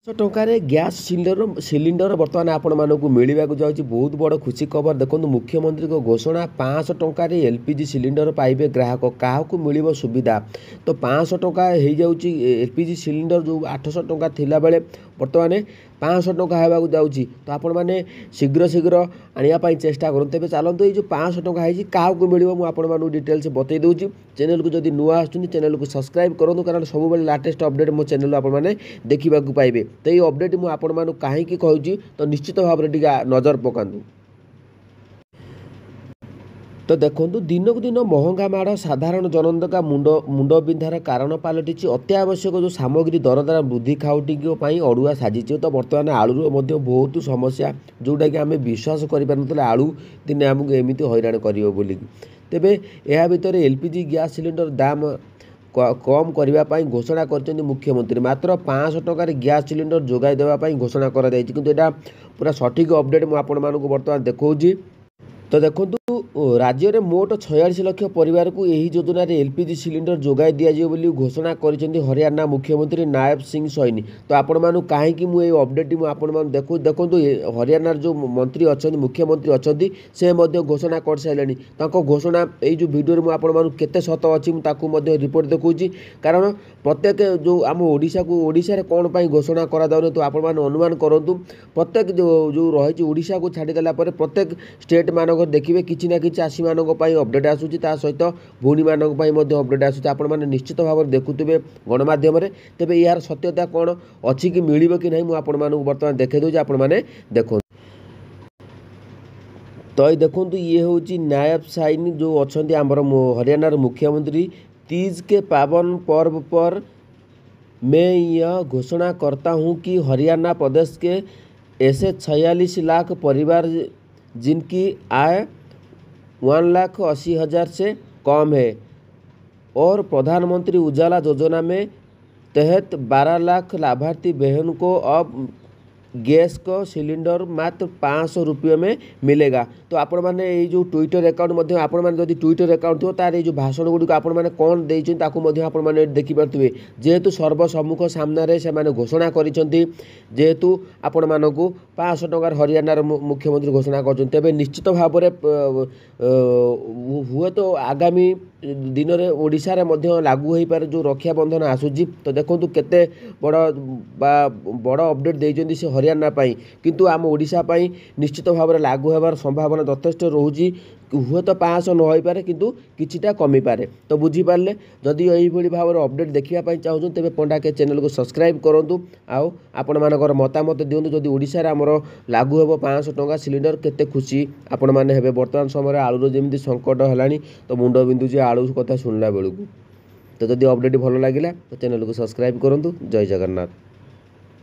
ଟଙ୍କାରେ gas cylinder ବର୍ତ୍ତମାନ ଆପଣମାନଙ୍କୁ ମିଳିବାକୁ ଯାଉଛି ବହୁତ ବଡ଼ ଖୁସି ଖବର। ଦେଖନ୍ତୁ ମୁଖ୍ୟମନ୍ତ୍ରୀଙ୍କ ଘୋଷଣା 500 ଟଙ୍କାରେ ଏଲ୍ପିଜି ସିଲିଣ୍ଡର ପାଇବେ ଗ୍ରାହକ। କାହାକୁ ମିଳିବ ସୁବିଧା? ତ 500 ଟଙ୍କା ହେଇଯାଉଛି ଏଲ୍ପିଜି ସିଲିଣ୍ଡର ଯେଉଁ 800 ଟଙ୍କା ଥିଲାବେଳେ ବର୍ତ୍ତମାନ 500 ଟଙ୍କା ହେବାକୁ ଯାଉଛି। ତ ଆପଣମାନେ ଶୀଘ୍ର ଆଣିବା ପାଇଁ ଚେଷ୍ଟା କରନ୍ତୁ। ତେବେ ଚାଲନ୍ତୁ ଏଇ ଯେଉଁ 500 ଟଙ୍କା ହେଇଛି କାହାକୁ ମିଳିବ ମୁଁ ଆପଣମାନଙ୍କୁ ଡିଟେଲ୍ସ ବତେଇ ଦେଉଛି। ଚ୍ୟାନେଲକୁ ଯଦି ନୂଆ ଆସୁଛନ୍ତି ଚ୍ୟାନେଲକୁ ସବସ୍କ୍ରାଇବ୍ କରନ୍ତୁ, କାରଣ ସବୁବେଳେ ଲାଟେଷ୍ଟ ଅପଡେଟ୍ ମୋ ଚ୍ୟାନେଲ ଆପଣମାନେ ଦେଖିବାକୁ ପାଇବେ। ତ ଏଇ ଅପଡେଟ୍ ମୁଁ ଆପଣମାନଙ୍କୁ କାହିଁକି କହୁଛି ତ ନିଶ୍ଚିତ ଭାବରେ ଟିକେ ନଜର ପକାନ୍ତୁ। ତ ଦେଖନ୍ତୁ ଦିନକୁ ଦିନ ମହଙ୍ଗା ମାଡ଼ ସାଧାରଣ ଜନତାଙ୍କ ମୁଣ୍ଡ ବିନ୍ଧାର କାରଣ ପାଲଟିଛି। ଅତ୍ୟାବଶ୍ୟକ ଯେଉଁ ସାମଗ୍ରୀ ଦରଦାମ ବୃଦ୍ଧି ଖାଉଟିଙ୍କ ପାଇଁ ଅଡ଼ୁଆ ସାଜିଛି। ତ ବର୍ତ୍ତମାନ ଆଳୁର ମଧ୍ୟ ବହୁତ ସମସ୍ୟା, ଯେଉଁଟାକି ଆମେ ବିଶ୍ୱାସ କରିପାରୁନଥିଲେ ଆଳୁ ଦିନେ ଆମକୁ ଏମିତି ହଇରାଣ କରିବ ବୋଲିକି। ତେବେ ଏହା ଭିତରେ ଏଲ୍ପିଜି ଗ୍ୟାସ୍ ସିଲିଣ୍ଡର ଦାମ କମ୍ କରିବା ପାଇଁ ଘୋଷଣା କରିଛନ୍ତି ମୁଖ୍ୟମନ୍ତ୍ରୀ। ମାତ୍ର 500 ଟଙ୍କାରେ ଗ୍ୟାସ୍ ସିଲିଣ୍ଡର ଯୋଗାଇ ଦେବା ପାଇଁ ଘୋଷଣା କରାଯାଇଛି। କିନ୍ତୁ ଏଇଟା ପୁରା ସଠିକ୍ ଅପଡେଟ୍ ମୁଁ ଆପଣମାନଙ୍କୁ ବର୍ତ୍ତମାନ ଦେଖାଉଛି। ତ ଦେଖନ୍ତୁ ରାଜ୍ୟରେ ମୋଟ 46 ଲକ୍ଷ ପରିବାରକୁ ଏହି ଯୋଜନାରେ ଏଲ୍ପିଜି ସିଲିଣ୍ଡର ଯୋଗାଇ ଦିଆଯିବ ବୋଲି ଘୋଷଣା କରିଛନ୍ତି ହରିୟାଣା ମୁଖ୍ୟମନ୍ତ୍ରୀ ନାୟବ ସିଂ ସୈନି। ତ ଆପଣମାନଙ୍କୁ କାହିଁକି ମୁଁ ଏହି ଅପଡେଟ୍ଟି ମୁଁ ଆପଣମାନଙ୍କୁ ଦେଖନ୍ତୁ ହରିୟାଣାର ଯେଉଁ ମନ୍ତ୍ରୀ ଅଛନ୍ତି, ମୁଖ୍ୟମନ୍ତ୍ରୀ ଅଛନ୍ତି, ସେ ମଧ୍ୟ ଘୋଷଣା କରିସାରିଲେଣି। ତାଙ୍କ ଘୋଷଣା ଏଇ ଯେଉଁ ଭିଡ଼ିଓରେ ମୁଁ ଆପଣମାନଙ୍କୁ କେତେ ସତ ଅଛି ମୁଁ ତାକୁ ମଧ୍ୟ ରିପୋର୍ଟ ଦେଖାଉଛି। କାରଣ ପ୍ରତ୍ୟେକ ଯେଉଁ ଆମ ଓଡ଼ିଶାରେ କ'ଣ ପାଇଁ ଘୋଷଣା କରାଯାଉନି, ତ ଆପଣମାନେ ଅନୁମାନ କରନ୍ତୁ। ପ୍ରତ୍ୟେକ ଯେଉଁ ରହିଛି ଓଡ଼ିଶାକୁ ଛାଡ଼ିଦେଲା ପରେ ପ୍ରତ୍ୟେକ ଷ୍ଟେଟ୍ମାନଙ୍କ ଦେଖିବେ କିଛି ନା କିଛି ଚାଷୀମାନଙ୍କ ପାଇଁ ଅପଡେଟ୍ ଆସୁଛି, ତା ସହିତ ଭଉଣୀମାନଙ୍କ ପାଇଁ ମଧ୍ୟ ଅପଡେଟ୍ ଆସୁଛି। ଆପଣମାନେ ନିଶ୍ଚିତ ଭାବରେ ଦେଖୁଥିବେ ଗଣମାଧ୍ୟମରେ। ତେବେ ଏହାର ସତ୍ୟତା କ'ଣ ଅଛି କି ମିଳିବ କି ନାହିଁ ମୁଁ ଆପଣମାନଙ୍କୁ ବର୍ତ୍ତମାନ ଦେଖାଇ ଦେଉଛି, ଆପଣମାନେ ଦେଖନ୍ତୁ। ତ ଏଇ ଦେଖନ୍ତୁ ଇଏ ହେଉଛି ନାୟବ ସାଇନି ଯେଉଁ ଅଛନ୍ତି ଆମର ହରିୟାଣାର ମୁଖ୍ୟମନ୍ତ୍ରୀ। तीज के पावन पर्व पर मैं यह घोषणा करता हूं कि हरियाणा प्रदेश के ऐसे 46 लाख परिवार जिनकी आय 1,80,000 से कम है और प्रधानमंत्री उजाला योजना में तहत 12 लाख लाभार्थी बहन को अब गैस को सिलिंडर मात्र 500 रुपये में मिलेगा। तो आपण मैंने जो ट्विटर अकाउंट आपण मैंने जब ट्विटर अकाउंट थो तार जो भाषण गुड़ी आपण मैंने कौन देते आपण मैंने देखिपे। जेहेतु सर्वसम्मुख सामने से घोषणा करेतु आपण मानक 500 टंकार हरियाणार मुख्यमंत्री घोषणा कर। तेज निश्चित भाव हुए तो आगामी दिन में ओडिशा रे लागू हो पारे जो रक्षाबंधन आसूची। तो देखो केते बड़ अपडेट देइछन्ती से हरियाणा पाई, किंतु आम ओडिशा पाई निश्चित भाव में लागू होबार संभावना यथेष्ट रोची। हुए तो 500 न हो पारे किंतु किछिटा कमी पारे। तो बुझीपारे जदि यही भाव में अपडेट देखापी चाहूँ तेज पंडा के चैनल को सब्सक्राइब करूँ। आपण मानकर मतामत दिंतु जदि ओडिशा रे आमर लागू हो 500 टंका सिलिंडर केते खुशी आपण मैंने हेबे। वर्तमान समय आलूर जमी संकट है तो मुंड बिंदुची आलू कथा शुणला बेलू। तो जदि अपडेट भल लगे तो चैनल को सब्सक्राइब करूँ। जय जगन्नाथ।